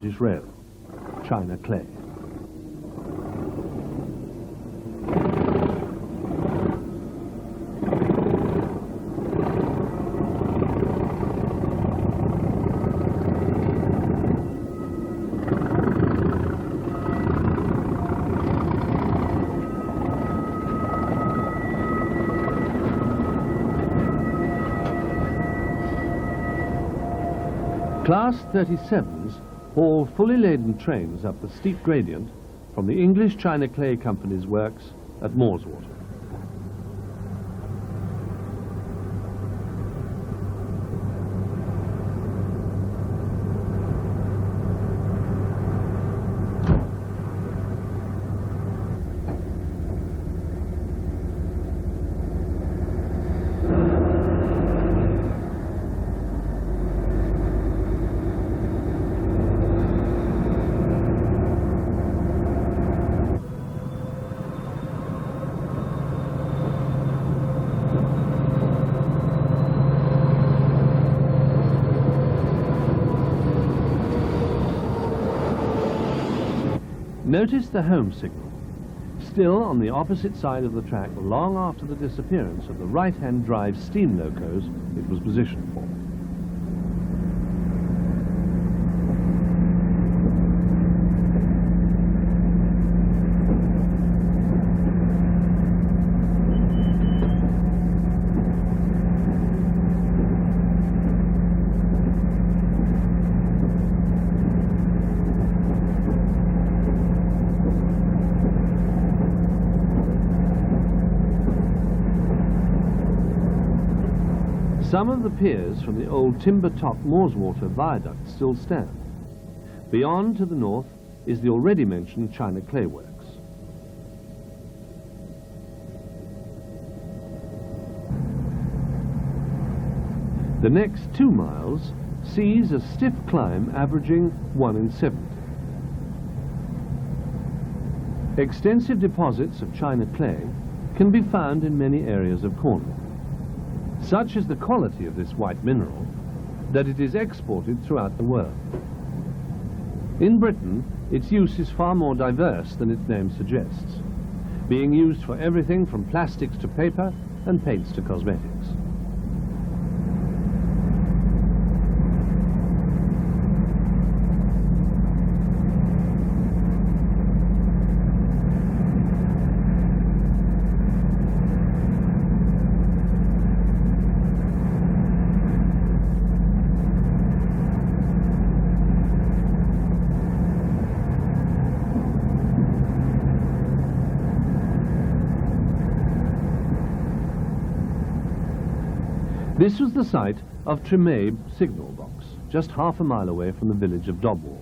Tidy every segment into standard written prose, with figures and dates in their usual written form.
British Rail, China clay. Class 37s haul fully laden trains up the steep gradient from the English China Clay Company's works at Moorswater. Notice the home signal, still on the opposite side of the track long after the disappearance of the right-hand drive steam locos it was positioned for. Some of the piers from the old timber-top Moorswater viaduct still stand. Beyond to the north is the already mentioned China Clay Works. The next 2 miles sees a stiff climb averaging 1 in 70. Extensive deposits of China clay can be found in many areas of Cornwall. Such is the quality of this white mineral that it is exported throughout the world. In Britain, its use is far more diverse than its name suggests, being used for everything from plastics to paper and paints to cosmetics. This was the site of Truro signal box, just half a mile away from the village of Dobwalls.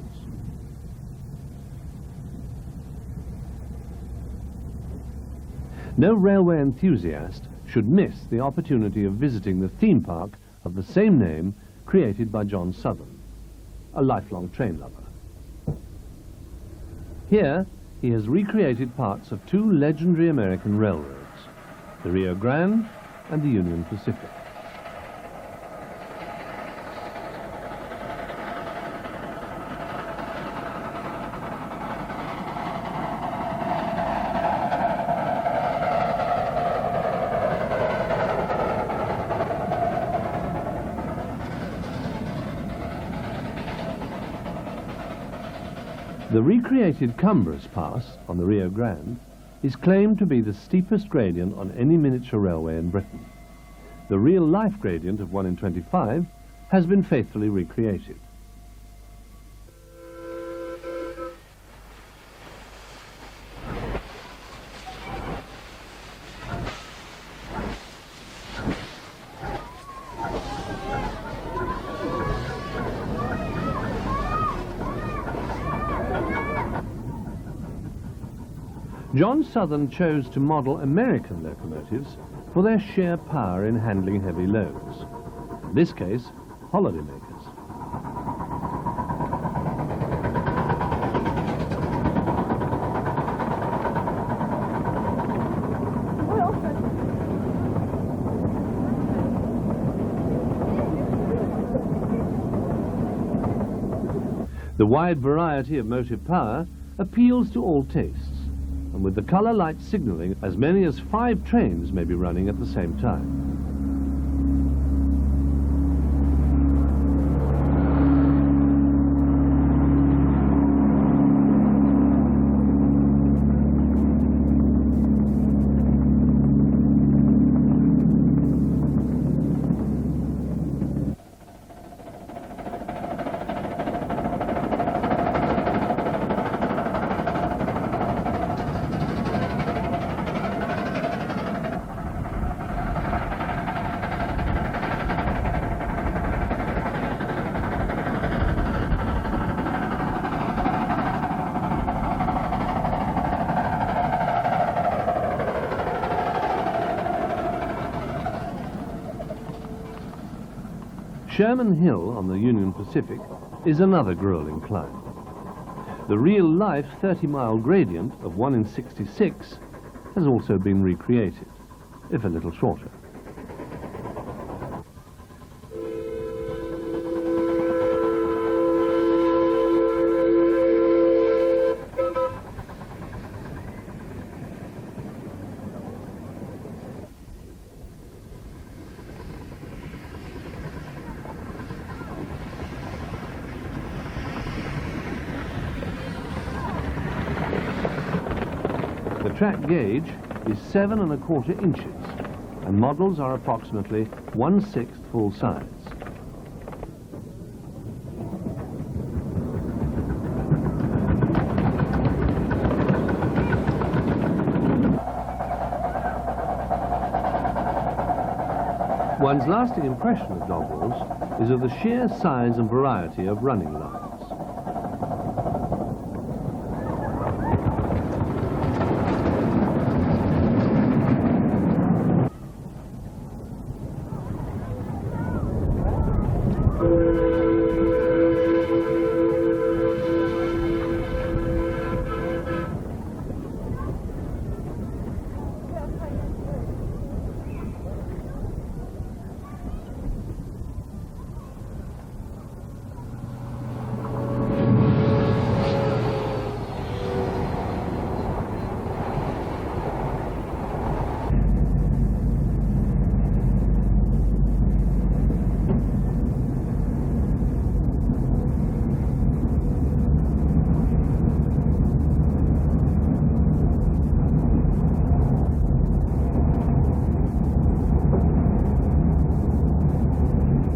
No railway enthusiast should miss the opportunity of visiting the theme park of the same name created by John Southern, a lifelong train lover. Here he has recreated parts of 2 legendary American railroads, the Rio Grande and the Union Pacific. The recreated Cumbres Pass on the Rio Grande is claimed to be the steepest gradient on any miniature railway in Britain. The real-life gradient of 1 in 25 has been faithfully recreated. John Southern chose to model American locomotives for their sheer power in handling heavy loads. In this case, holidaymakers. The The wide variety of motive power appeals to all tastes, and with the colour light signalling, as many as 5 trains may be running at the same time. Sherman Hill on the Union Pacific is another grueling climb. The real-life 30-mile gradient of 1 in 66 has also been recreated, if a little shorter. The track gauge is 7 1/4 inches, and models are approximately 1/6 full size. One's lasting impression of Dobwalls is of the sheer size and variety of running lines.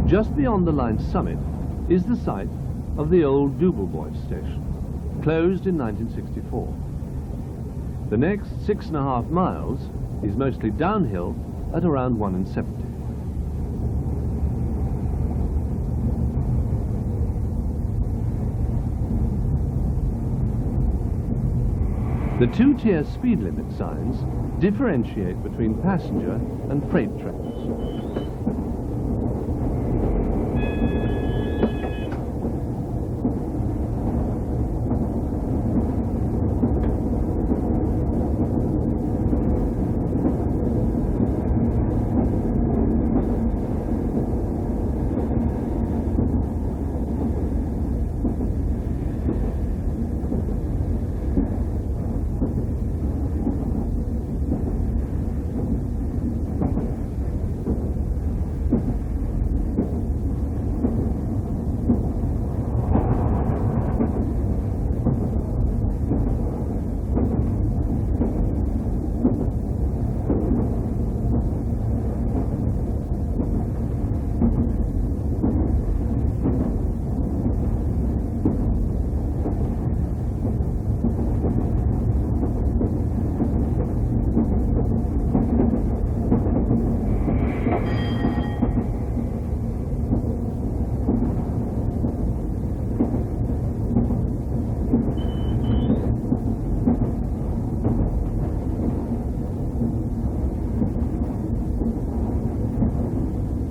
Just beyond the line's summit is the site of the old Dobwalls station, closed in 1964. The next 6.5 miles is mostly downhill at around 1 in 70. The 2-tier speed limit signs differentiate between passenger and freight trains.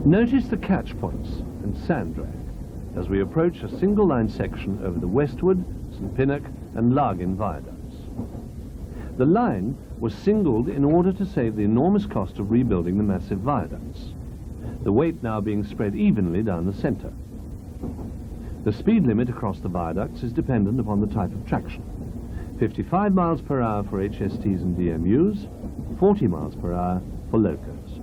Notice the catch points and sand drag as we approach a single-line section over the Westward, St Pinnock and Largin viaducts. The line was singled in order to save the enormous cost of rebuilding the massive viaducts, the weight now being spread evenly down the centre. The speed limit across the viaducts is dependent upon the type of traction. 55 miles per hour for HSTs and DMUs, 40 miles per hour for locos.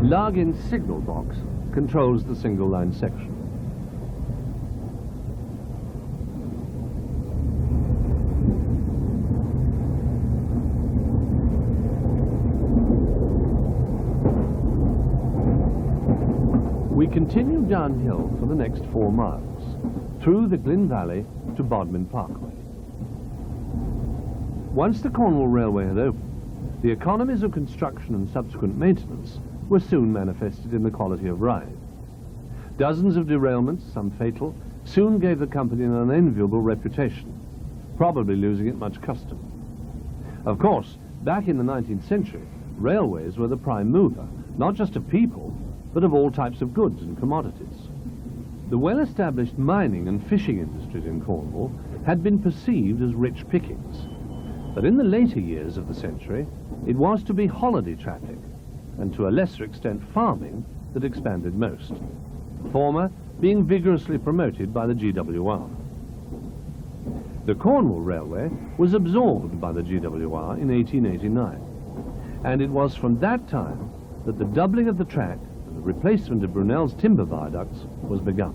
Largin's signal box controls the single line section. We continue downhill for the next 4 miles, through the Glyn Valley to Bodmin Parkway. Once the Cornwall Railway had opened, the economies of construction and subsequent maintenance were soon manifested in the quality of ride. Dozens of derailments, some fatal, soon gave the company an unenviable reputation, probably losing it much custom. Of course, back in the 19th century, railways were the prime mover, not just of people, but of all types of goods and commodities. The well-established mining and fishing industries in Cornwall had been perceived as rich pickings, but in the later years of the century, it was to be holiday traffic, and to a lesser extent farming, that expanded most, the former being vigorously promoted by the GWR. The Cornwall Railway was absorbed by the GWR in 1889, and it was from that time that the doubling of the track and the replacement of Brunel's timber viaducts was begun.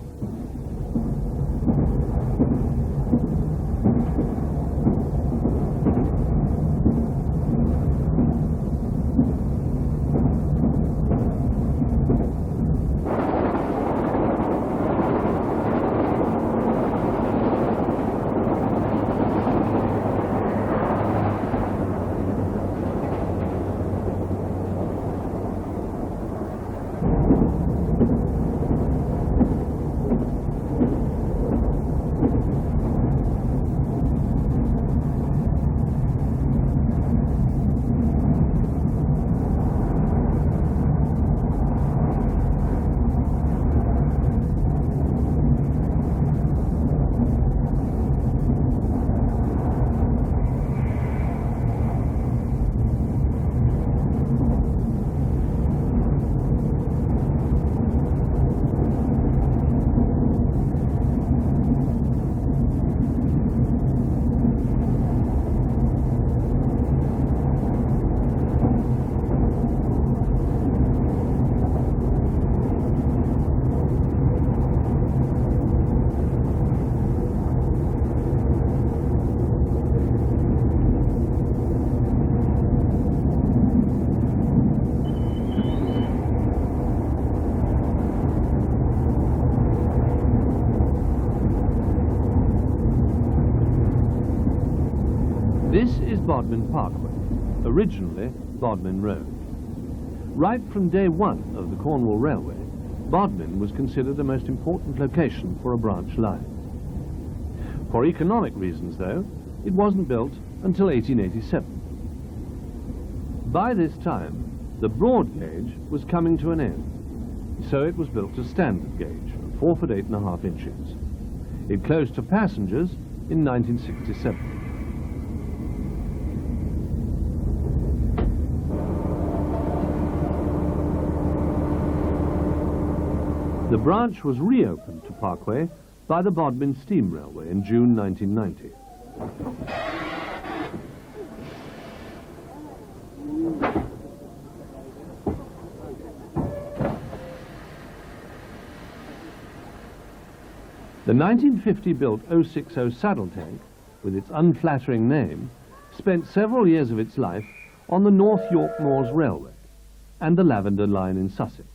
This is Bodmin Parkway, originally Bodmin Road. Right from day one of the Cornwall Railway, Bodmin was considered the most important location for a branch line. For economic reasons, though, it wasn't built until 1887. By this time, the broad gauge was coming to an end, so it was built to standard gauge of 4 foot 8.5 inches. It closed to passengers in 1967. The branch was reopened to Parkway by the Bodmin Steam Railway in June 1990. The 1950-built 060 saddle tank, with its unflattering name, spent several years of its life on the North York Moors Railway and the Lavender Line in Sussex.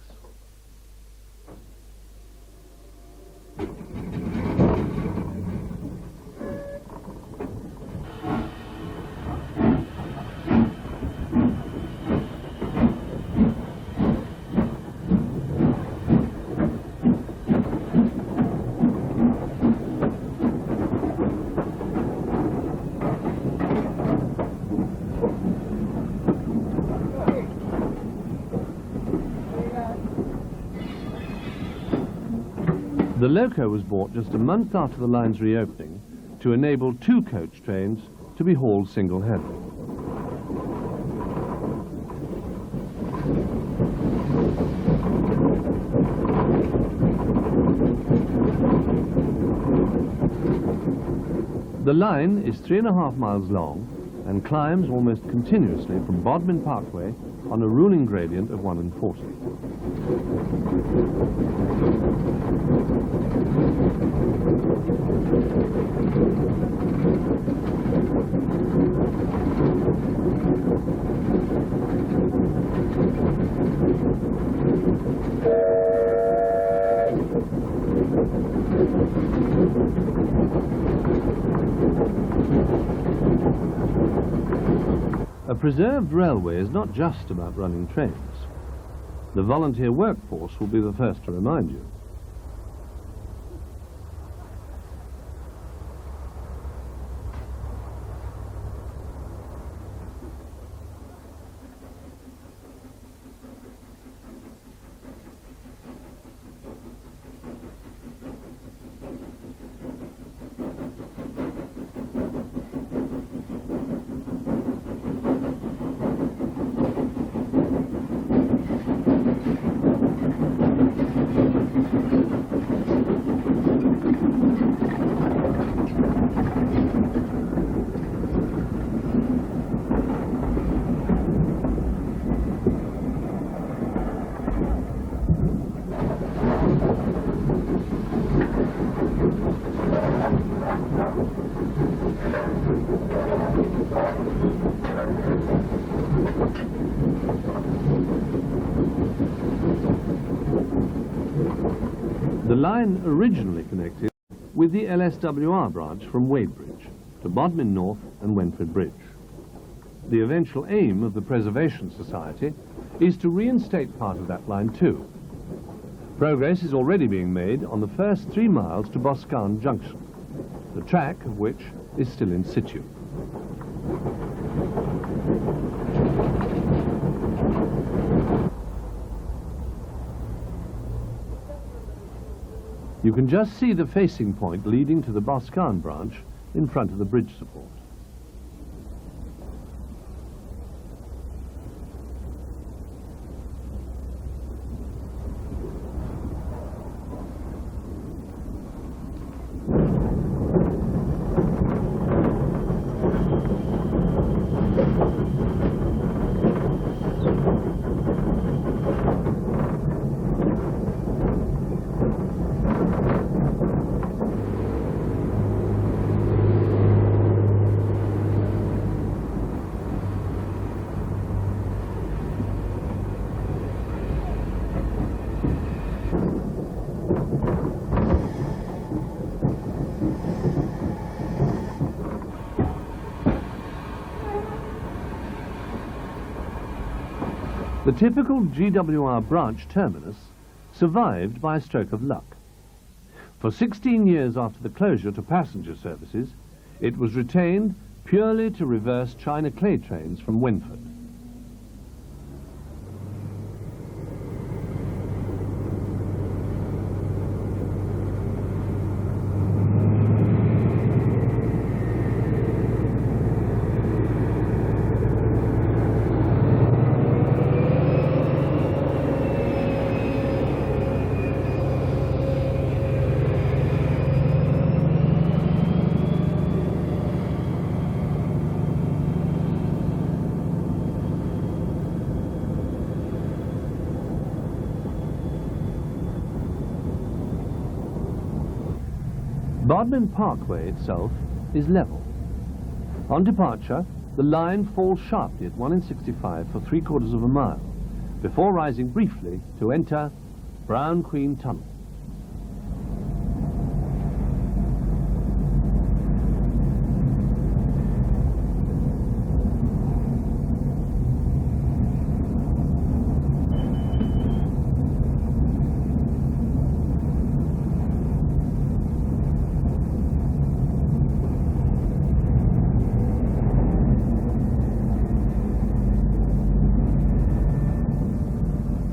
The loco was bought just a month after the line's reopening to enable 2 coach trains to be hauled single-handed. The line is 3.5 miles long and climbs almost continuously from Bodmin Parkway on a ruling gradient of 1:40. A preserved railway is not just about running trains. The volunteer workforce will be the first to remind you. The line originally connected with the LSWR branch from Wadebridge to Bodmin North and Wenford Bridge. The eventual aim of the Preservation Society is to reinstate part of that line too. Progress is already being made on the first 3 miles to Boscawen Junction, the track of which is still in situ. You can just see the facing point leading to the Boscawen branch in front of the bridge support. The typical GWR branch terminus survived by a stroke of luck. For 16 years after the closure to passenger services, it was retained purely to reverse China clay trains from Wenford. Bodmin Parkway itself is level. On departure, the line falls sharply at 1:65 for 3/4 of a mile, before rising briefly to enter Brown Queen Tunnel.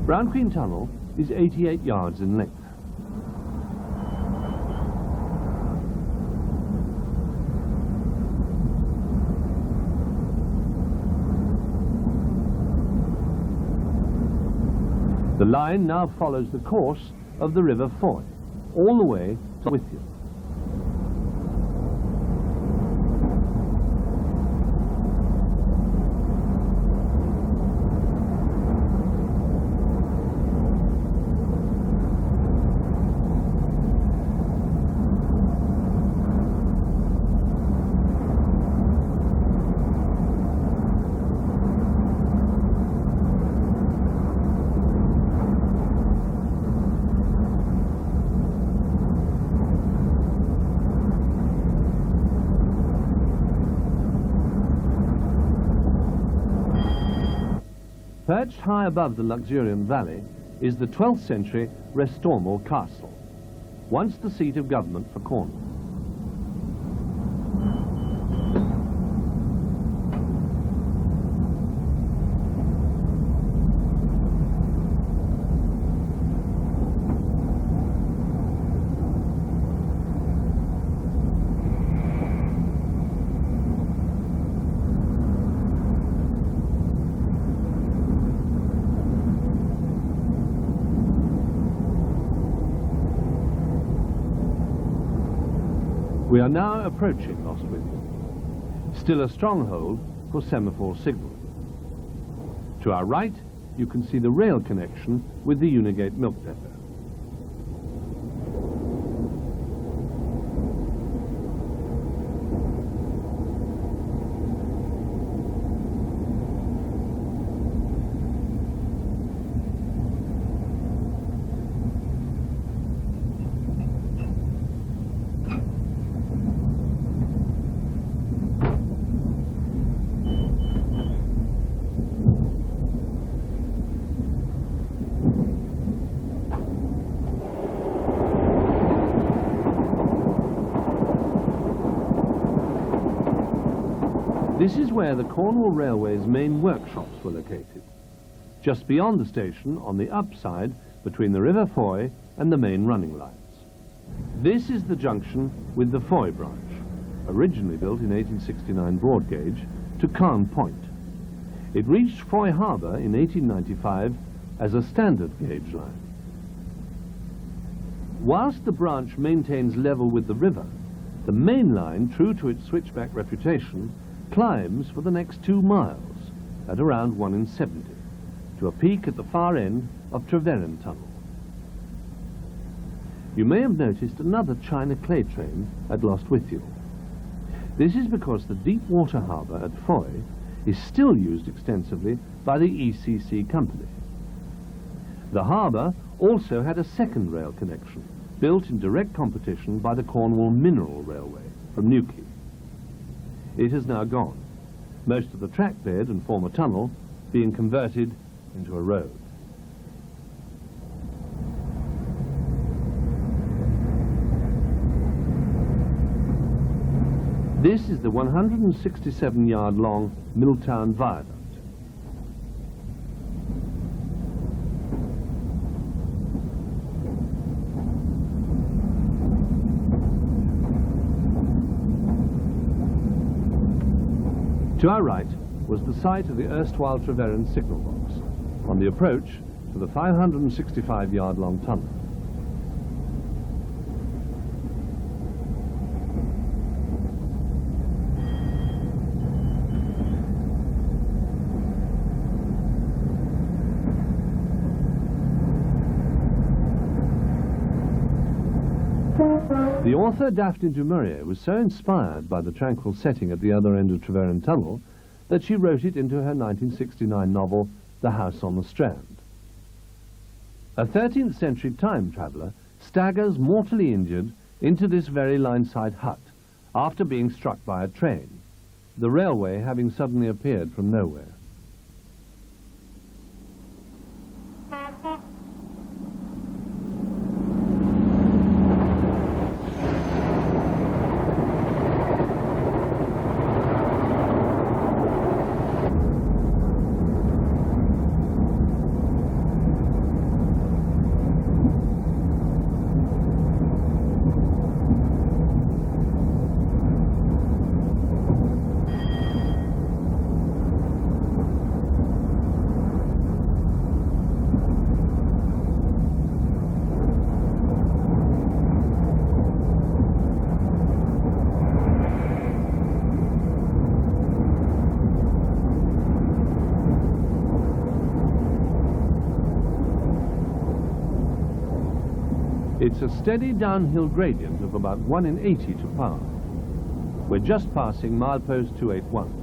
Brown Queen Tunnel is 88 yards in length. line now follows the course of the River Foy, all the way to Withyall. Perched high above the luxuriant valley is the 12th century Restormel Castle, once the seat of government for Cornwall. We are now approaching Withyall, still a stronghold for semaphore signalling. To our right, you can see the rail connection with the Unigate milk depot. This is where the Cornwall Railway's main workshops were located, just beyond the station on the upside between the River Foy and the main running lines. This is the junction with the Foy branch, originally built in 1869 broad gauge, to Cairn Point. It reached Foy Harbour in 1895 as a standard gauge line. Whilst the branch maintains level with the river, the main line, true to its switchback reputation, climbs for the next 2 miles at around 1 in 70 to a peak at the far end of Treverrin Tunnel. You may have noticed another China clay train at Withyall. This is because the deep water harbour at Foy is still used extensively by the ECC company. The harbour also had a second rail connection built in direct competition by the Cornwall Mineral Railway from Newquay. It has now gone, most of the track bed and former tunnel being converted into a road. This is the 167-yard-long Milltown Viaduct. To our right was the site of the erstwhile Treverrin signal box, on the approach to the 565-yard-long tunnel. The author Daphne du Maurier was so inspired by the tranquil setting at the other end of Treverrin Tunnel that she wrote it into her 1969 novel, The House on the Strand. A 13th century time traveller staggers mortally injured into this very line-side hut after being struck by a train, the railway having suddenly appeared from nowhere. It's a steady downhill gradient of about 1 in 80 to power. We're just passing milepost 281.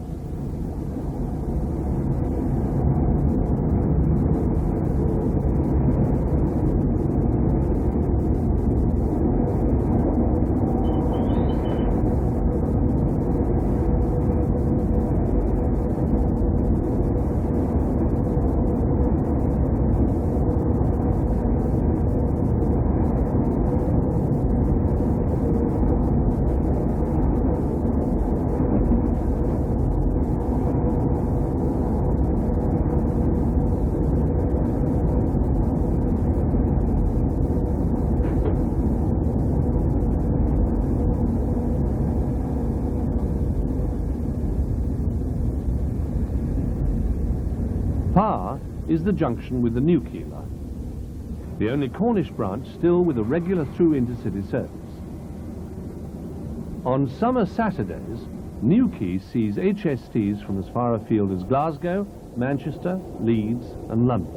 Par is the junction with the Newquay line, the only Cornish branch still with a regular through intercity service. On summer Saturdays, Newquay sees HSTs from as far afield as Glasgow, Manchester, Leeds and London.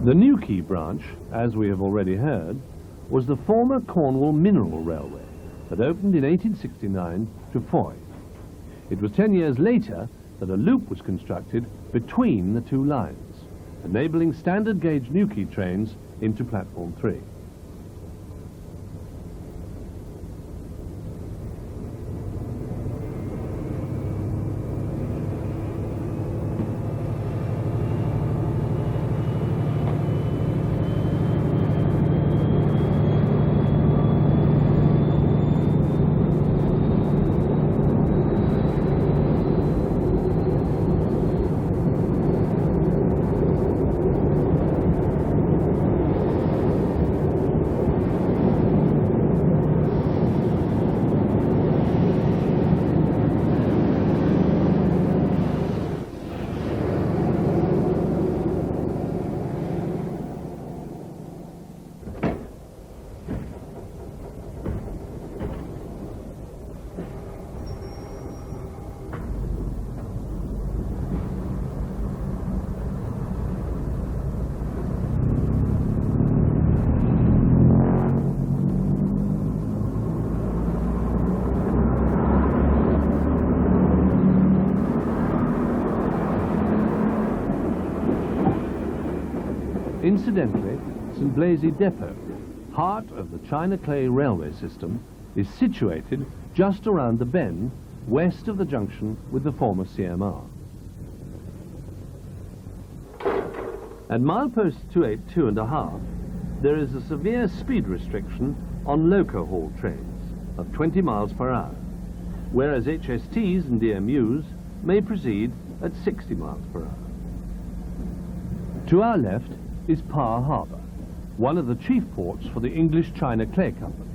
The Newquay branch, as we have already heard, was the former Cornwall Mineral Railway that opened in 1869 to Foy. It was 10 years later that a loop was constructed between the two lines, enabling standard gauge Newquay trains into Platform 3. Incidentally, St Blaise Depot, heart of the China Clay Railway system, is situated just around the bend west of the junction with the former CMR. At milepost 282.5, there is a severe speed restriction on loco haul trains of 20 miles per hour, whereas HSTs and DMUs may proceed at 60 miles per hour. To our left is Par Harbour, one of the chief ports for the English China Clay Company,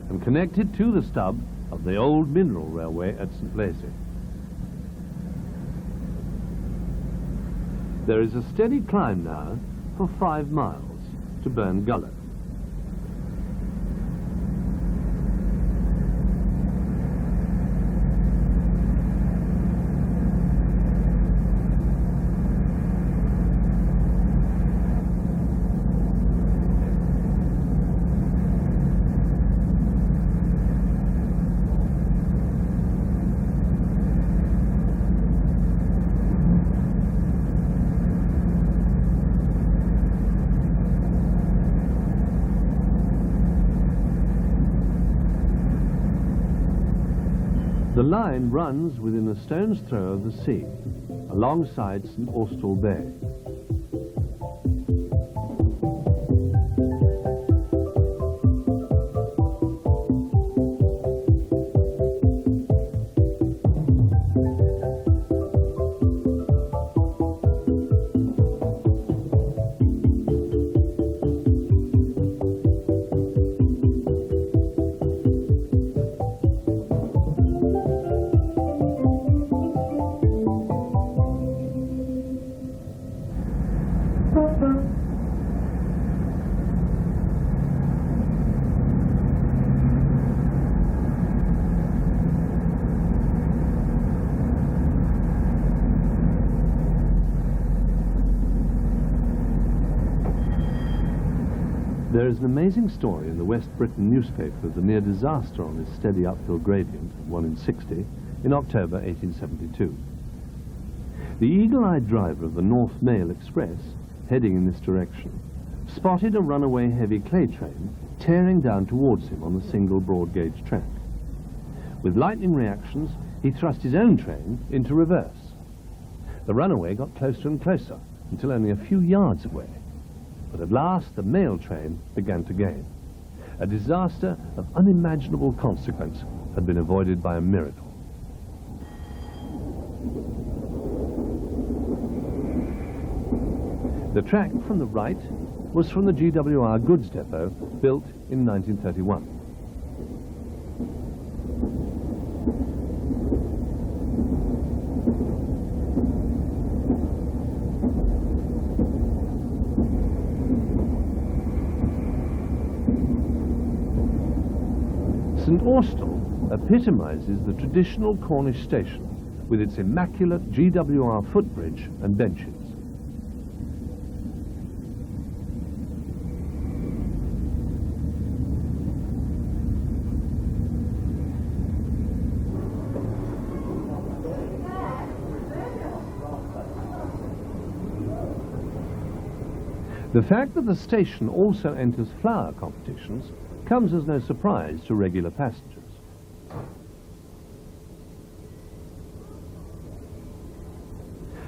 and connected to the stub of the old mineral railway at St Blaise. There is a steady climb now for 5 miles to Burn Gullet. The line runs within a stone's throw of the sea, alongside St Austell Bay. There is an amazing story in the West Briton newspaper of the near disaster on this steady uphill gradient, 1 in 60, in October 1872. The eagle-eyed driver of the North Mail Express, heading in this direction, spotted a runaway heavy clay train tearing down towards him on the single broad-gauge track. With lightning reactions, he thrust his own train into reverse. The runaway got closer and closer until only a few yards away. But at last the mail train began to gain. A disaster of unimaginable consequence had been avoided by a miracle. The track from the right was from the GWR goods depot built in 1931. St Austell epitomizes the traditional Cornish station with its immaculate GWR footbridge and benches. The fact that the station also enters flower competitions comes as no surprise to regular passengers.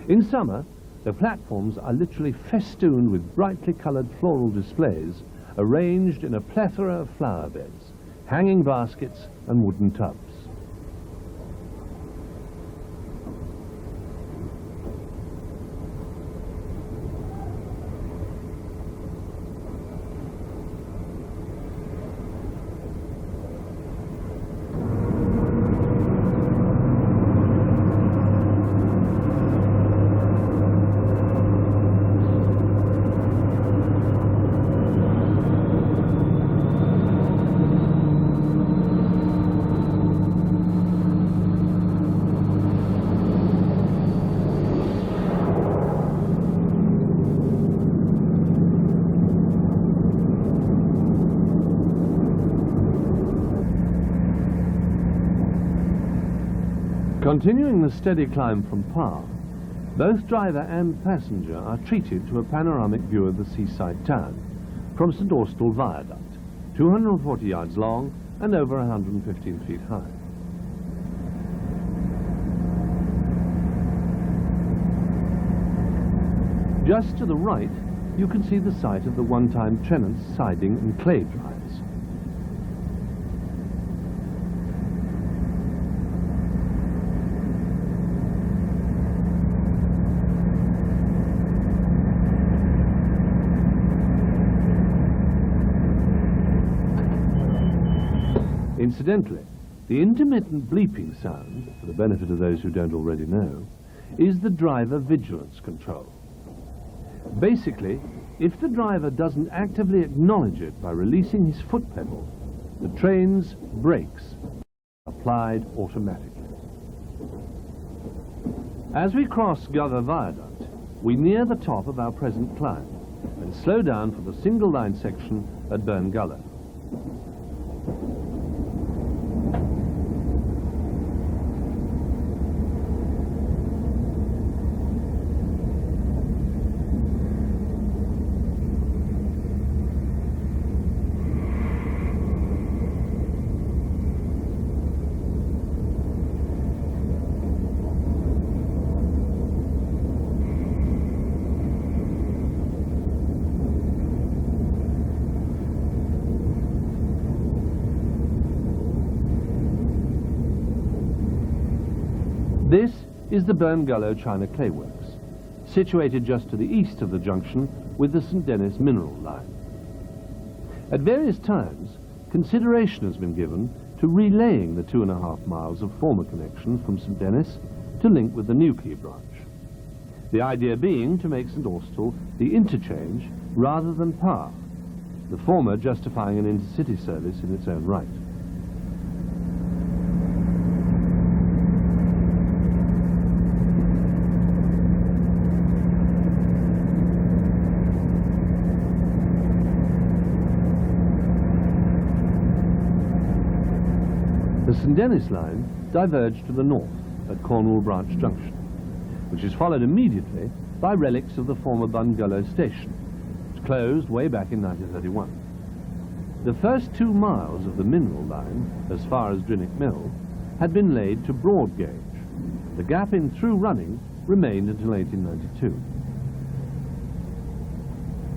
In summer, the platforms are literally festooned with brightly coloured floral displays arranged in a plethora of flower beds, hanging baskets and wooden tubs. Continuing the steady climb from Par, both driver and passenger are treated to a panoramic view of the seaside town from St Austell Viaduct, 240 yards long and over 115 feet high. Just to the right, you can see the site of the one-time Tennant's siding and clay drives. Incidentally, the intermittent bleeping sound, for the benefit of those who don't already know, is the driver vigilance control. Basically, if the driver doesn't actively acknowledge it by releasing his foot pedal, the train's brakes are applied automatically. As we cross Gather Viaduct, we near the top of our present climb and slow down for the single-line section at Burnegullow. This is the Burnegullow China Clay Works, situated just to the east of the junction with the St Denis mineral line. At various times, consideration has been given to relaying the 2.5 miles of former connection from St Denis to link with the Newquay branch. The idea being to make St Austell the interchange rather than Par, the former justifying an intercity service in its own right. The St Denis line diverged to the north at Cornwall Branch Junction, which is followed immediately by relics of the former Bungalow station, which closed way back in 1931. The first 2 miles of the mineral line, as far as Drinick Mill, had been laid to broad gauge. The gap in through running remained until 1892.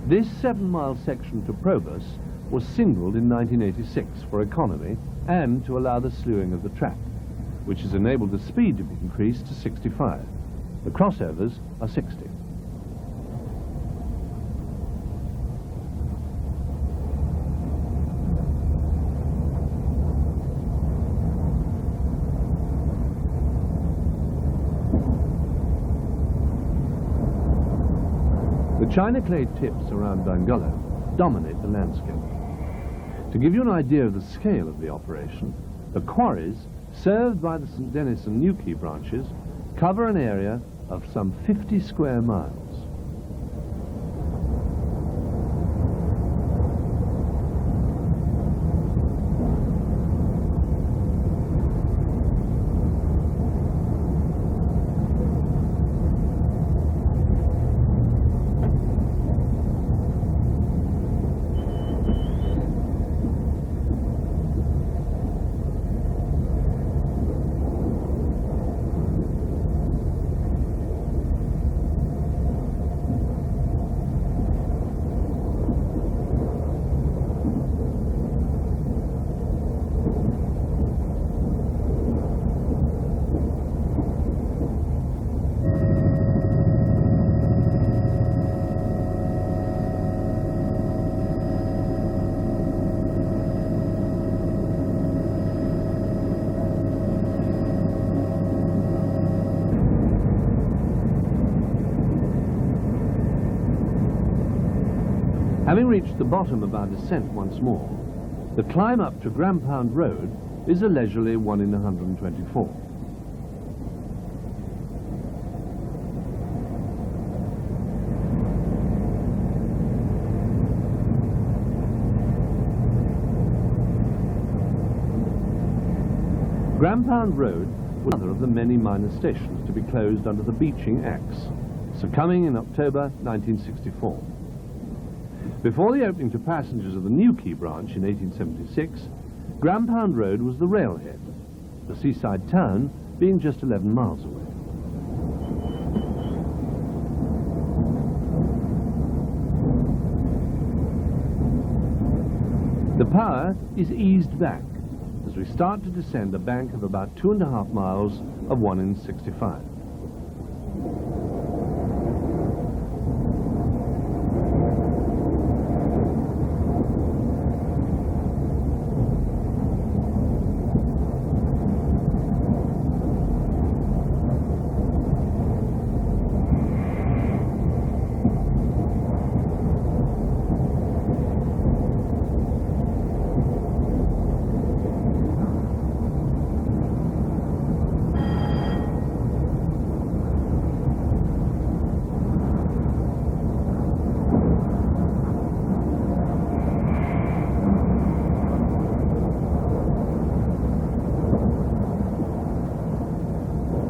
This 7-mile section to Probus was singled in 1986 for economy and to allow the slewing of the track, which has enabled the speed to be increased to 65. The crossovers are 60. The china clay tips around Bungalow dominate the landscape. To give you an idea of the scale of the operation, the quarries served by the St Denis and Newquay branches cover an area of some 50 square miles. Having reached the bottom of our descent once more, the climb up to Grampound Road is a leisurely 1 in 124. Grampound Road was another of the many minor stations to be closed under the Beeching Axe, succumbing in October 1964. Before the opening to passengers of the Newquay branch in 1876, Grampound Road was the railhead, the seaside town being just 11 miles away. The power is eased back as we start to descend a bank of about 2.5 miles of 1 in 65.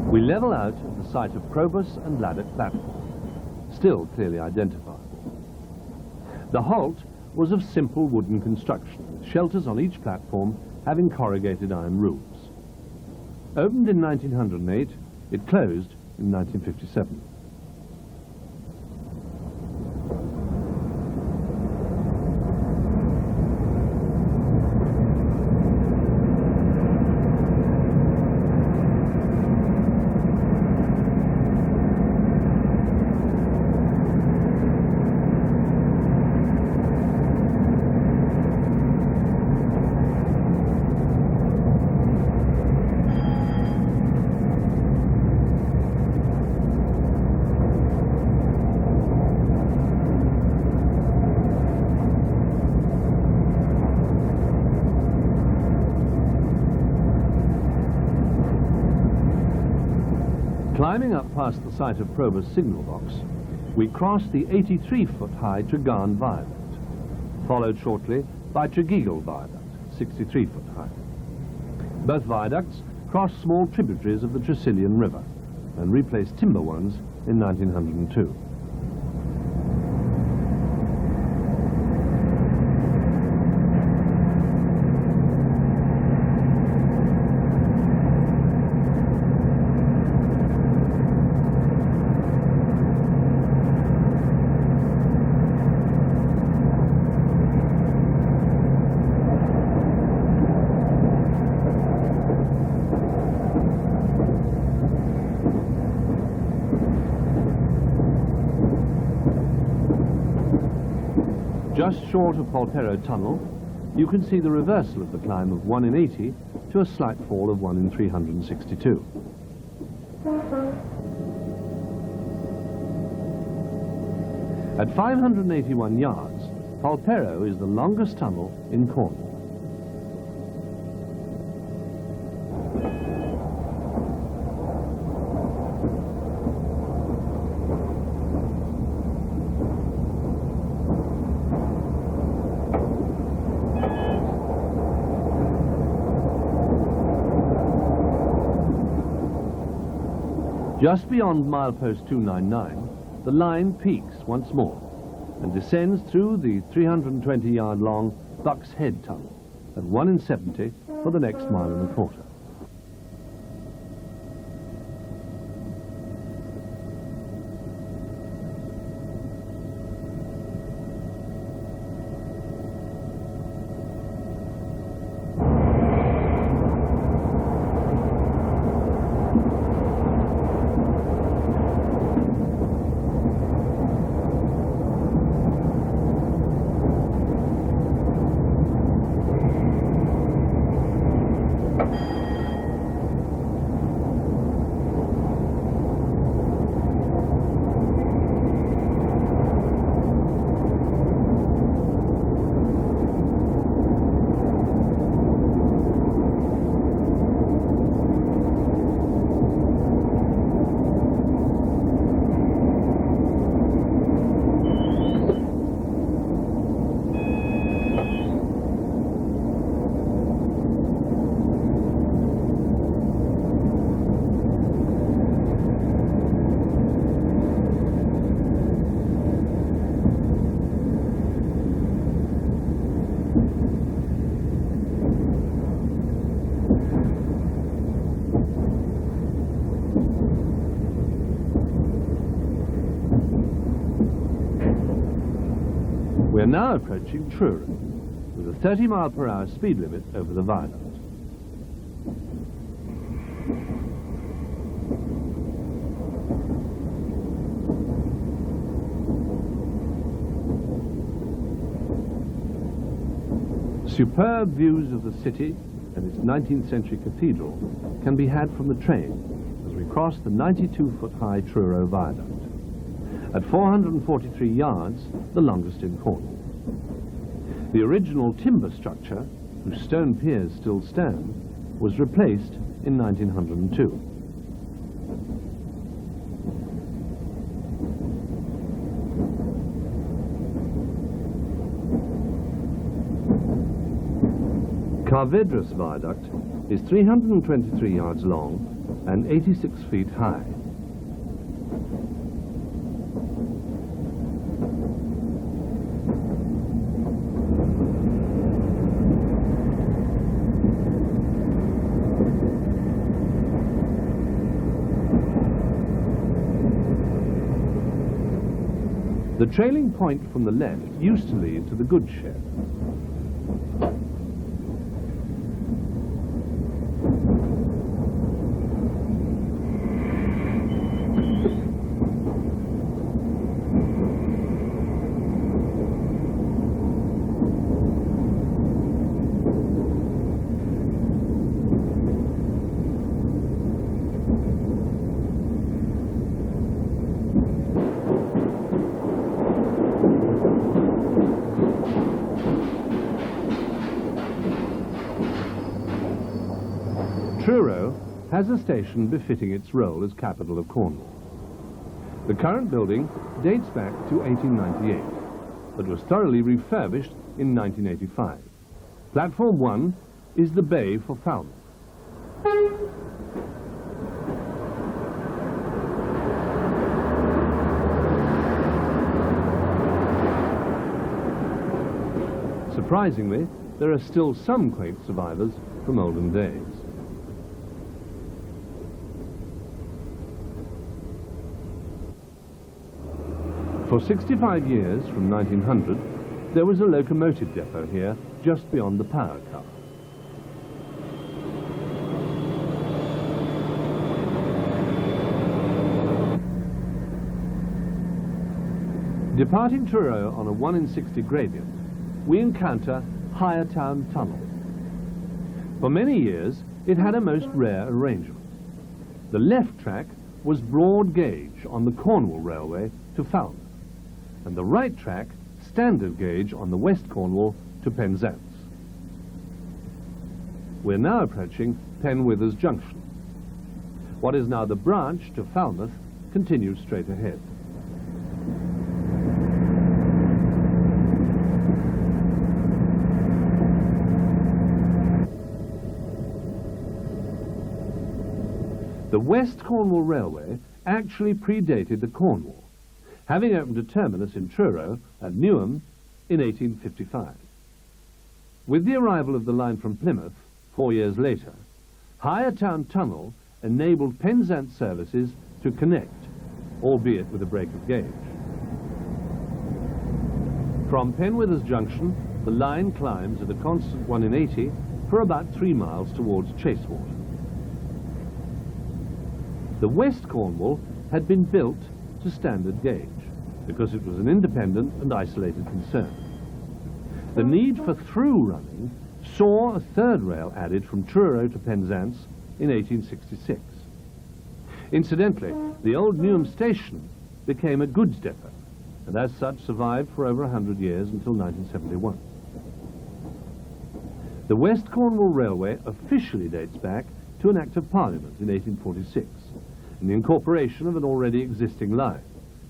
We level out at the site of Probus and Laddock platform, still clearly identifiable. The halt was of simple wooden construction, with shelters on each platform having corrugated iron roofs. Opened in 1908, it closed in 1957. Climbing up past the site of Probus signal box, we cross the 83-foot-high Tregarn Viaduct, followed shortly by Tregeagle Viaduct, 63 foot high. Both viaducts crossed small tributaries of the Tresillian River and replaced timber ones in 1902. Just short of Polperro Tunnel, you can see the reversal of the climb of 1 in 80 to a slight fall of 1 in 362. At 581 yards, Polperro is the longest tunnel in Cornwall. Just beyond milepost 299, the line peaks once more and descends through the 320-yard-long Buck's Head Tunnel at 1 in 70 for the next mile and a quarter. We're now approaching Truro, with a 30-mile-per-hour speed limit over the viaduct. Superb views of the city and its 19th century cathedral can be had from the train as we cross the 92-foot-high Truro viaduct. At 443 yards, the longest in Cornwall. The original timber structure, whose stone piers still stand, was replaced in 1902. Carvedras Viaduct is 323 yards long and 86 feet high. The trailing point from the left used to lead to the goods shed. Truro has a station befitting its role as capital of Cornwall. The current building dates back to 1898, but was thoroughly refurbished in 1985. Platform 1 is the bay for Falmouth, Surprisingly, there are still some quaint survivors from olden days. For 65 years, from 1900, there was a locomotive depot here just beyond the power car. Departing Truro on a 1 in 60 gradient, we encounter Higher Town Tunnel. For many years, it had a most rare arrangement. The left track was broad gauge on the Cornwall Railway to Falmouth, and the right track standard gauge on the West Cornwall to Penzance. We're now approaching Penwithers Junction. What is now the branch to Falmouth continues straight ahead. The West Cornwall Railway actually predated the Cornwall, having opened a terminus in Truro at Newham in 1855. With the arrival of the line from Plymouth 4 years later, Higher Town Tunnel enabled Penzance services to connect, albeit with a break of gauge. From Penwithers Junction, the line climbs at a constant 1 in 80 for about 3 miles towards Chasewater. The West Cornwall had been built to standard gauge because it was an independent and isolated concern. The need for through running saw a third rail added from Truro to Penzance in 1866. Incidentally, the old Newham station became a goods depot, and as such survived for over 100 years until 1971. The West Cornwall Railway officially dates back to an Act of Parliament in 1846, and the incorporation of an already existing line,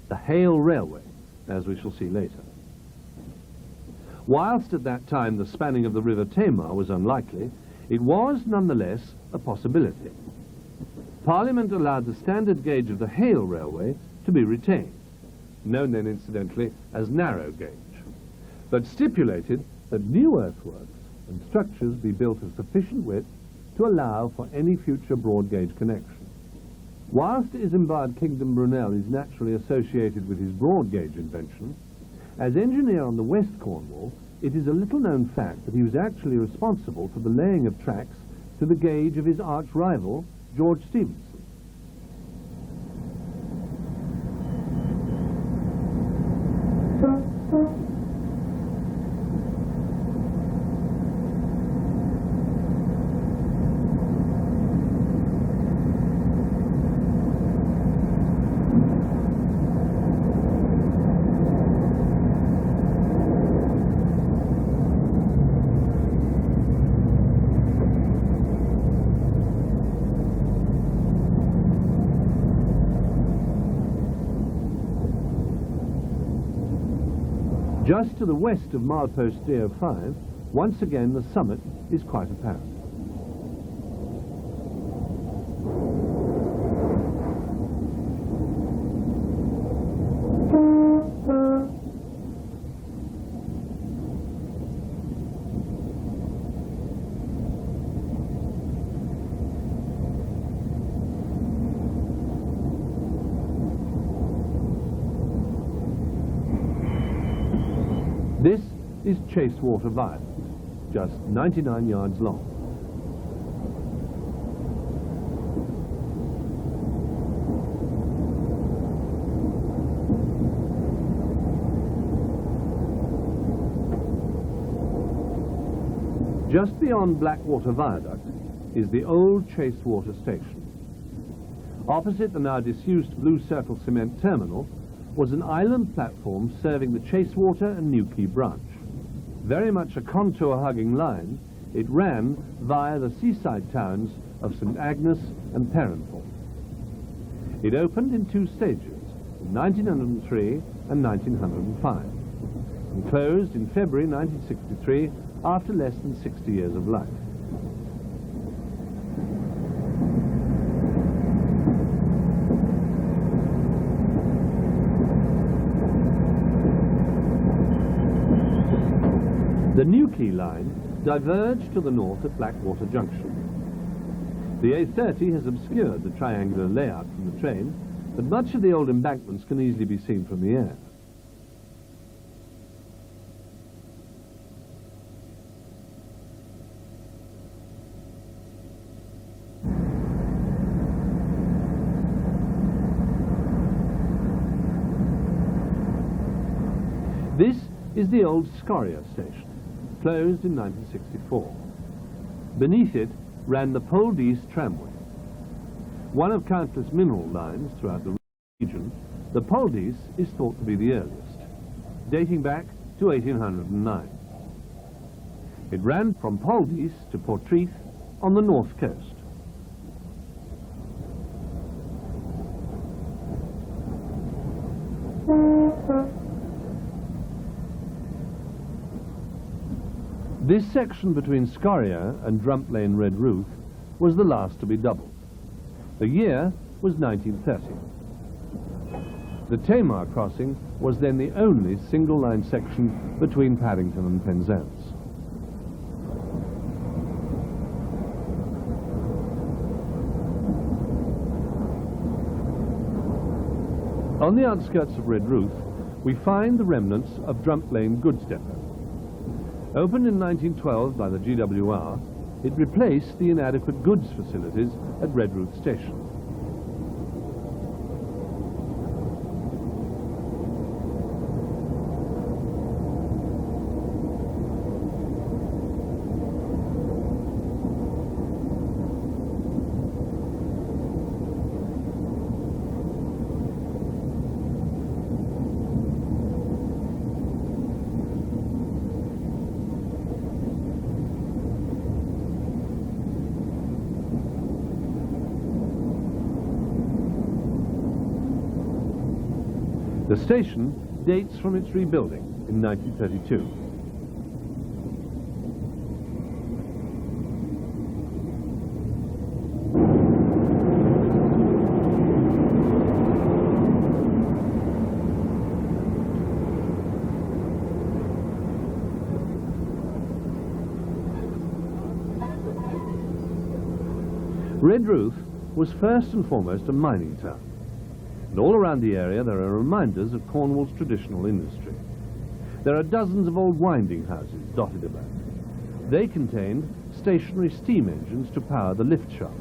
the Hale Railway, as we shall see later. Whilst at that time the spanning of the River Tamar was unlikely, it was nonetheless a possibility. Parliament allowed the standard gauge of the Hale Railway to be retained, known then incidentally as narrow gauge, but stipulated that new earthworks and structures be built of sufficient width to allow for any future broad gauge connection. Whilst Isambard Kingdom Brunel is naturally associated with his broad gauge invention, as engineer on the West Cornwall, it is a little known fact that he was actually responsible for the laying of tracks to the gauge of his arch rival, George Stephenson. Just to the west of milepost D05, once again the summit is quite apparent. This is Chasewater Viaduct, just 99 yards long. Just beyond Blackwater Viaduct is the old Chasewater station. Opposite the now disused Blue Circle Cement Terminal was an island platform serving the Chasewater and Newquay branch. Very much a contour-hugging line, it ran via the seaside towns of St Agnes and Perranporth. It opened in 2 stages, in 1903 and 1905, and closed in February 1963 after less than 60 years of life. new key line diverged to the north at Blackwater Junction. The A30 has obscured the triangular layout from the train, but much of the old embankments can easily be seen from the air. This is the old Scoria station, closed in 1964. Beneath it ran the Poldis tramway. One of countless mineral lines throughout the region, the Poldis is thought to be the earliest, dating back to 1809. It ran from Poldis to Portreath on the north coast. This section between Scoria and Drump Lane Redruth was the last to be doubled. The year was 1930. The Tamar crossing was then the only single-line section between Paddington and Penzance. On the outskirts of Redruth, we find the remnants of Drump Lane goods depot. Opened in 1912 by the GWR, it replaced the inadequate goods facilities at Redruth Station. The station dates from its rebuilding in 1932. Redruth was first and foremost a mining town. And all around the area there are reminders of Cornwall's traditional industry. There are dozens of old winding houses dotted about. They contained stationary steam engines to power the lift shafts.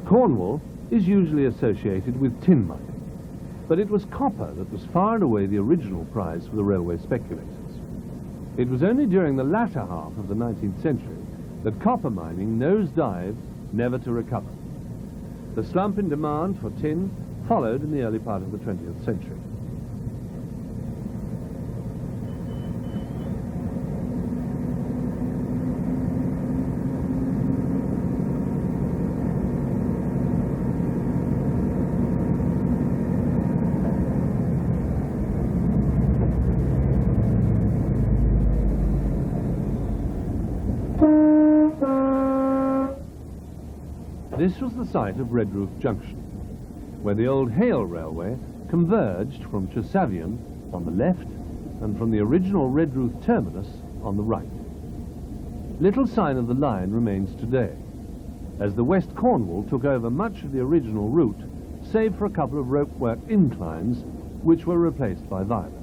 Cornwall is usually associated with tin mining, but it was copper that was far and away the original prize for the railway speculators. It was only during the latter half of the 19th century that copper mining nosedived, never to recover. The slump in demand for tin followed in the early part of the 20th century. This was the site of Redruth Junction, where the old Hale Railway converged from Chesavian on the left and from the original Redruth terminus on the right. Little sign of the line remains today, as the West Cornwall took over much of the original route, save for a couple of ropework inclines, which were replaced by viaducts.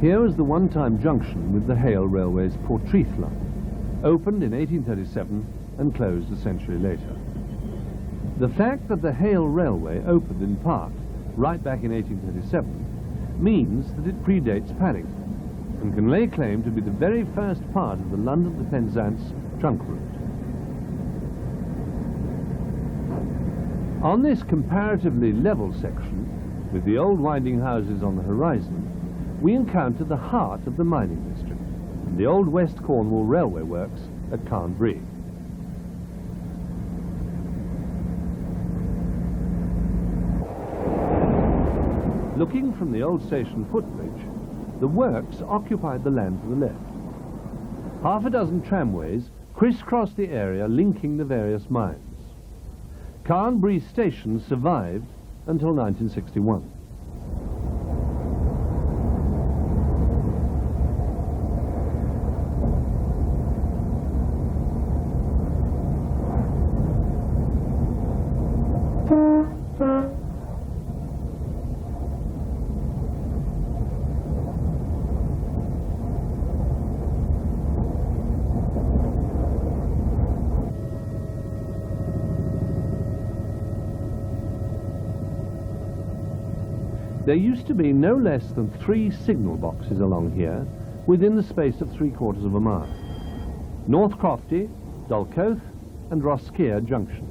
Here is the one-time junction with the Hale Railway's Portreath line, opened in 1837 and closed a century later. The fact that the Hale Railway opened in part right back in 1837 means that it predates Paddington and can lay claim to be the very first part of the London to Penzance trunk route. On this comparatively level section, with the old winding houses on the horizon, we encounter the heart of the mining district and the old West Cornwall Railway Works at Carnbree. Looking from the old station footbridge, the works occupied the land to the left. Half a dozen tramways crisscrossed the area linking the various mines. Carnbree Station survived until 1961. There used to be no less than 3 signal boxes along here within the space of 3/4 of a mile. North Crofty, Dulcoath and Roskear Junction.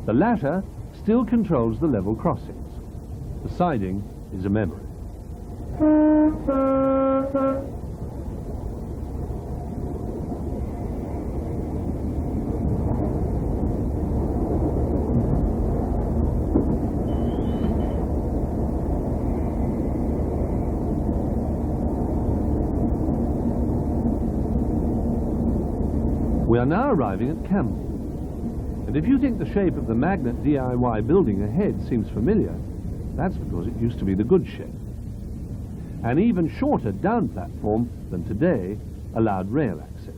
The latter still controls the level crossings. The siding is a memory. We are now arriving at Campbell, and if you think the shape of the magnet DIY building ahead seems familiar, that's because it used to be the goods shed. An even shorter down platform than today allowed rail access.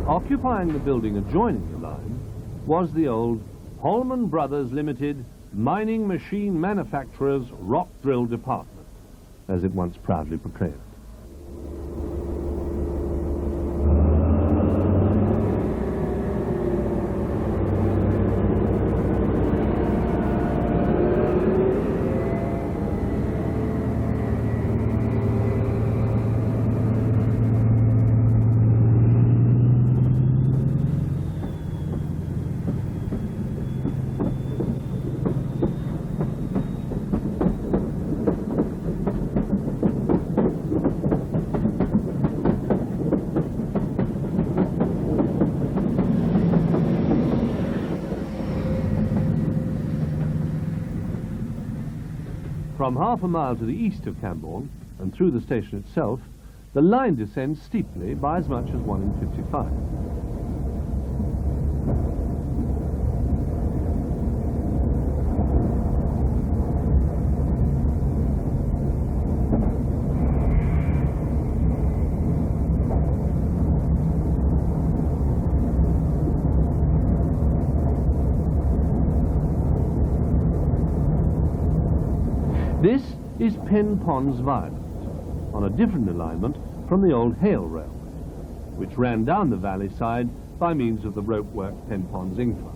Occupying the building adjoining the line was the old Holman Brothers Limited Mining Machine Manufacturers Rock Drill Department, as it once proudly proclaimed. From half a mile to the east of Camborne, and through the station itself, the line descends steeply by as much as 1 in 55. This is Pen Ponds Viaduct, on a different alignment from the old Hale Railway, which ran down the valley side by means of the ropework Pen Ponds incline.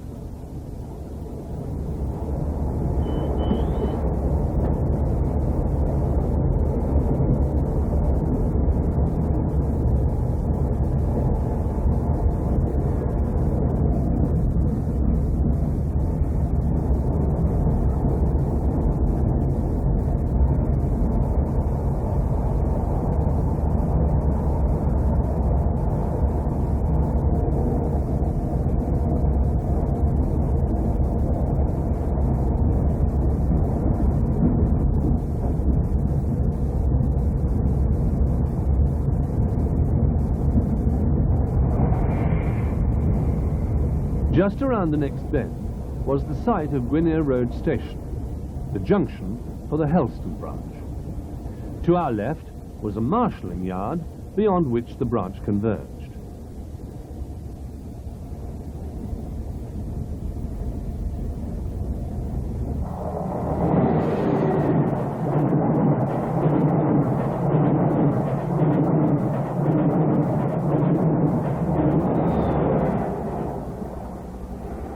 Just around the next bend was the site of Gwynedd Road Station, the junction for the Helston branch. To our left was a marshalling yard beyond which the branch converged.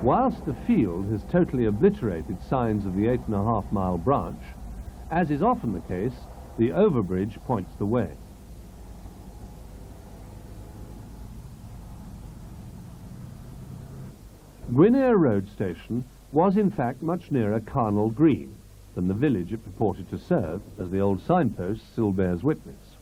Whilst the field has totally obliterated signs of the 8.5-mile branch, as is often the case, the overbridge points the way. Gwynedd Road Station was in fact much nearer Cornwall Green than the village it purported to serve, as the old signpost still bears witness.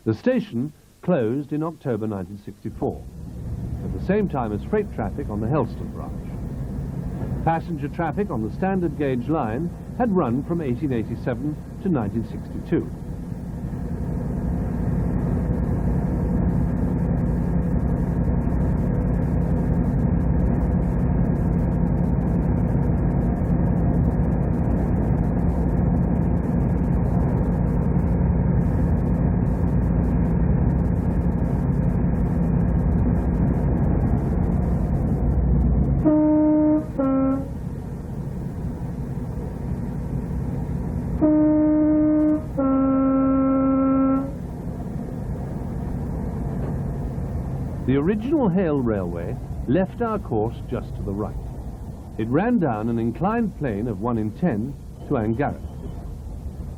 The station closed in October 1964, at the same time as freight traffic on the Helston branch. Passenger traffic on the standard gauge line had run from 1887 to 1962. The original Hale Railway left our course just to the right. It ran down an inclined plane of 1 in 10 to Angarrick.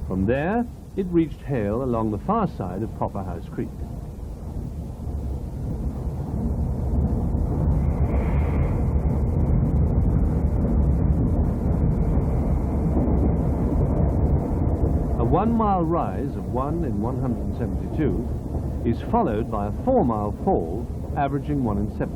From there, it reached Hale along the far side of Copperhouse Creek. A 1-mile rise of 1 in 172 is followed by a 4-mile fall averaging 1 in 70.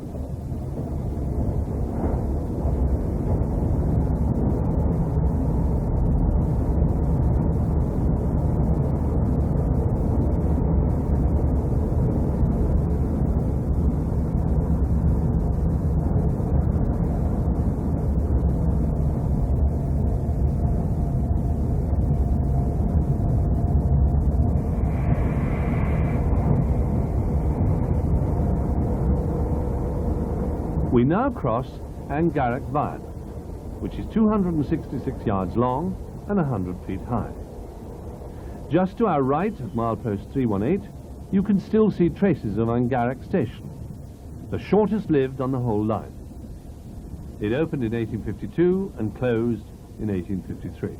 We now cross Angarrick Viaduct, which is 266 yards long and 100 feet high. Just to our right at milepost 318, you can still see traces of Angarrick Station, the shortest lived on the whole line. It opened in 1852 and closed in 1853.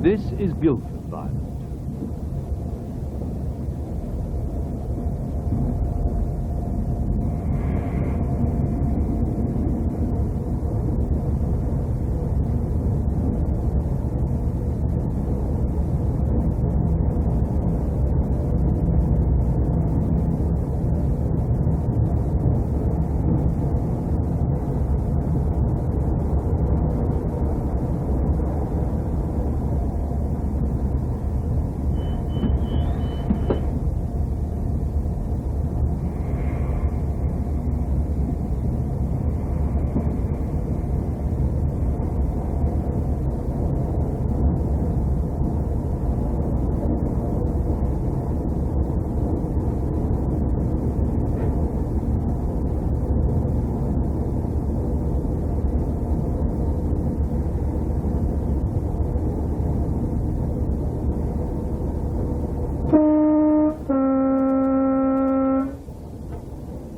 This is Guildford Viaduct.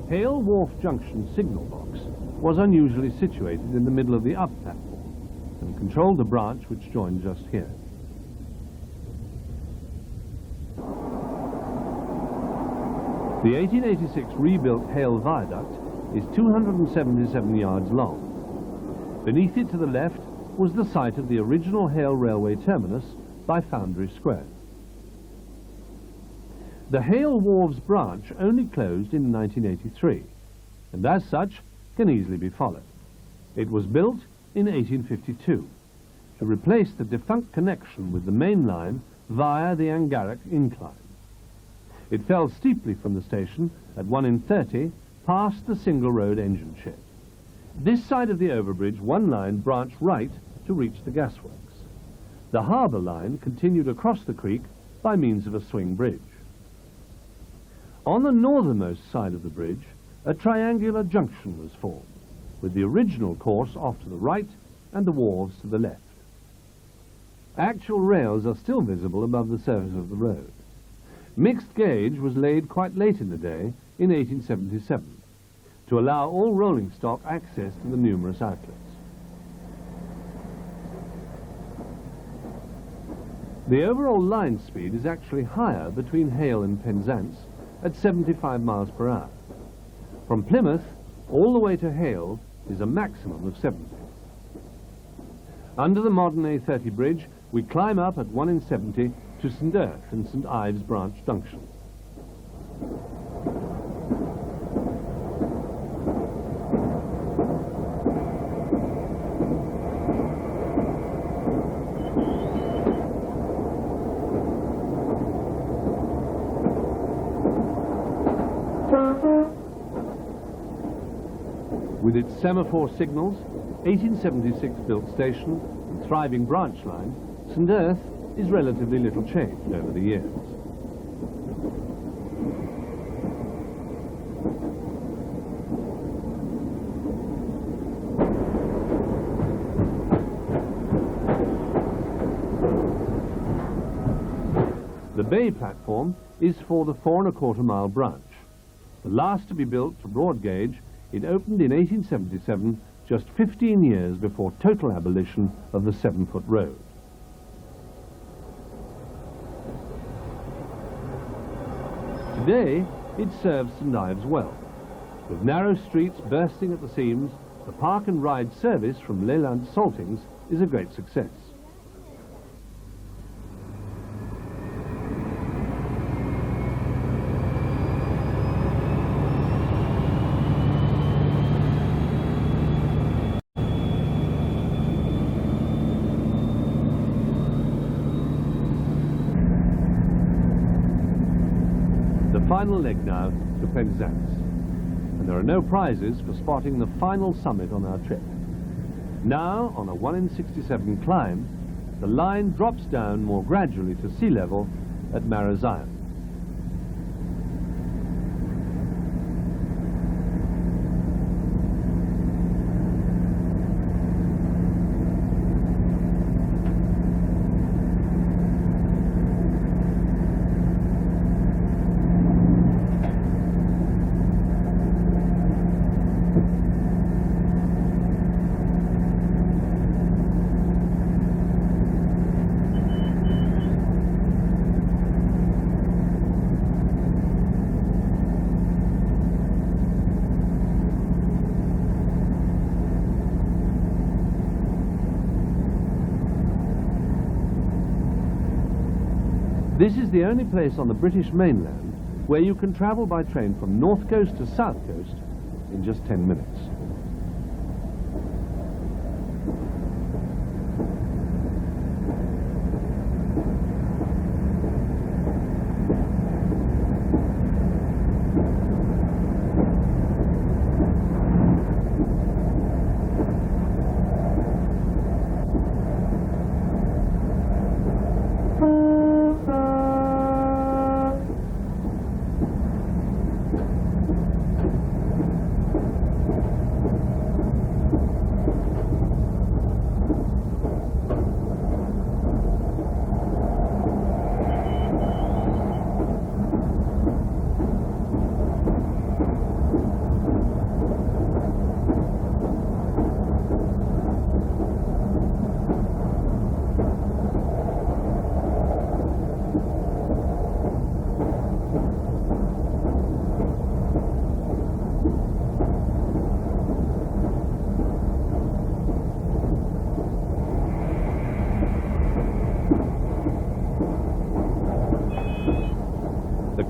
Hale Wharf Junction signal box was unusually situated in the middle of the up platform and controlled the branch which joined just here. The 1886 rebuilt Hale Viaduct is 277 yards long. Beneath it to the left was the site of the original Hale Railway terminus by Foundry Square. The Hale Wharves branch only closed in 1983, and as such can easily be followed. It was built in 1852 to replace the defunct connection with the main line via the Angaric incline. It fell steeply from the station at 1 in 30 past the single road engine shed. This side of the overbridge, one line branched right to reach the gasworks. The harbour line continued across the creek by means of a swing bridge. On the northernmost side of the bridge, a triangular junction was formed, with the original course off to the right and the wharves to the left. Actual rails are still visible above the surface of the road. Mixed gauge was laid quite late in the day, in 1877, to allow all rolling stock access to the numerous outlets. The overall line speed is actually higher between Hale and Penzance at 75 miles per hour. From Plymouth all the way to Hale is a maximum of 70. Under the modern A30 bridge, we climb up at 1 in 70 to St. Erth and St. Ives Branch Junction. With its semaphore signals, 1876 built station and thriving branch line, St. Erth is relatively little changed over the years. The bay platform is for the 4 1/4 mile branch. The last to be built to broad gauge, it opened in 1877, just 15 years before total abolition of the 7-foot road. Today, it serves St. Ives well. With narrow streets bursting at the seams, the park and ride service from Leyland Saltings is a great success. Final leg now to Penzance, and there are no prizes for spotting the final summit on our trip. Now, on a 1 in 67 climb, the line drops down more gradually to sea level at Marazion. This is the only place on the British mainland where you can travel by train from north coast to south coast in just 10 minutes.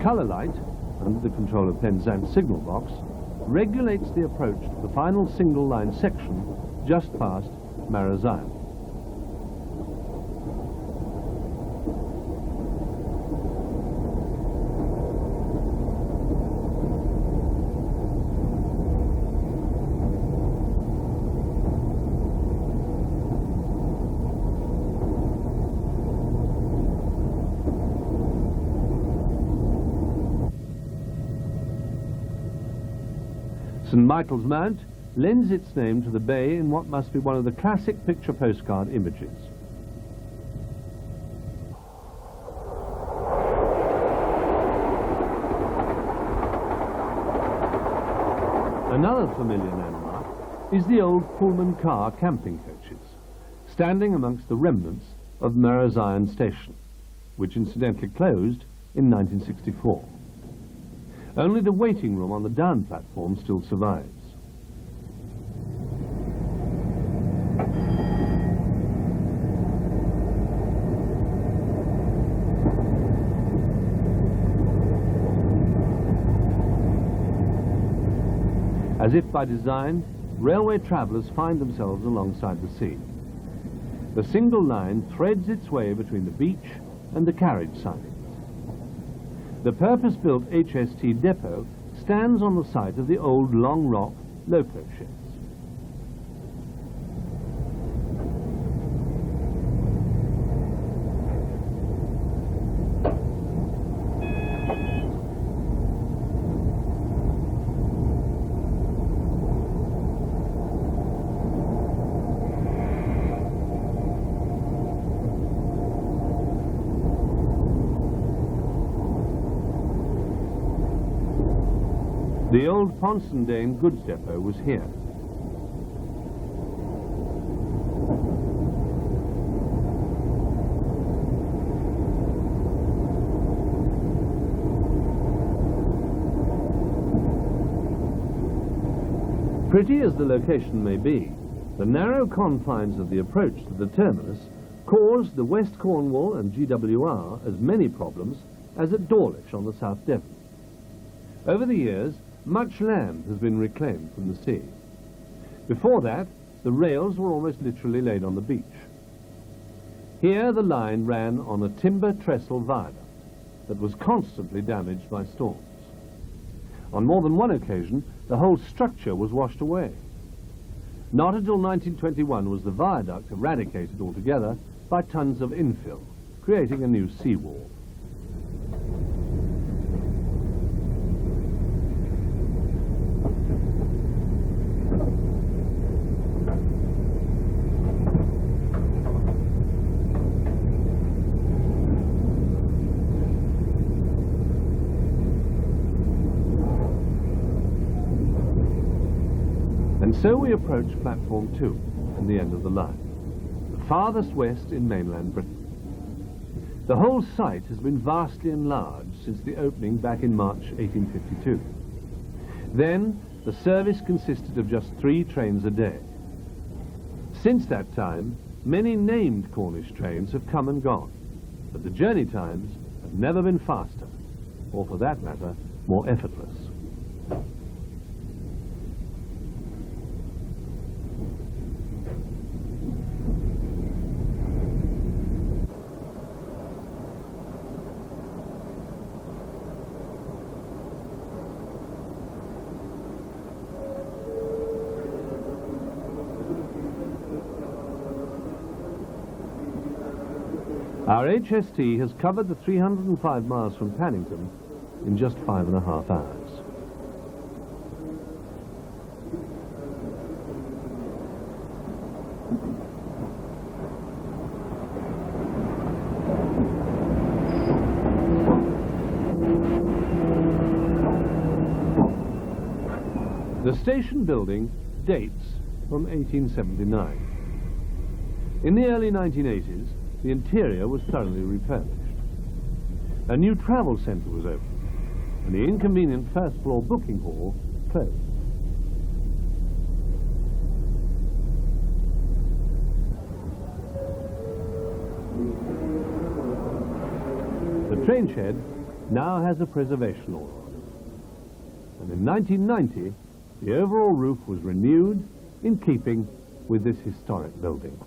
colour light, under the control of Penzance signal box, regulates the approach to the final single-line section just past Marazion. St Michael's Mount lends its name to the bay in what must be one of the classic picture postcard images. Another familiar landmark is the old Pullman car camping coaches, standing amongst the remnants of Marazion Station, which incidentally closed in 1964. Only the waiting room on the down platform still survives. As if by design, railway travellers find themselves alongside the sea. The single line threads its way between the beach and the carriage sidings. The purpose-built HST depot stands on the site of the old Long Rock loco sheds. The old Ponsondain goods depot was here. Pretty as the location may be, the narrow confines of the approach to the terminus caused the West Cornwall and GWR as many problems as at Dawlish on the South Devon. Over the years, much land has been reclaimed from the sea. Before that, the rails were almost literally laid on the beach. Here the line ran on a timber trestle viaduct that was constantly damaged by storms. On more than one occasion, the whole structure was washed away. Not until 1921 was the viaduct eradicated altogether by tons of infill, creating a new seawall. And so we approach platform 2 and the end of the line, the farthest west in mainland Britain. The whole site has been vastly enlarged since the opening back in March 1852. Then the service consisted of just 3 trains a day. Since that time, many named Cornish trains have come and gone, but the journey times have never been faster, or for that matter, more effortless. Our HST has covered the 305 miles from Paddington in just 5.5 hours. The station building dates from 1879. In the early 1980s, the interior was thoroughly refurbished. A new travel centre was opened, and the inconvenient first-floor booking hall closed. The train shed now has a preservation order. And in 1990, the overall roof was renewed in keeping with this historic building.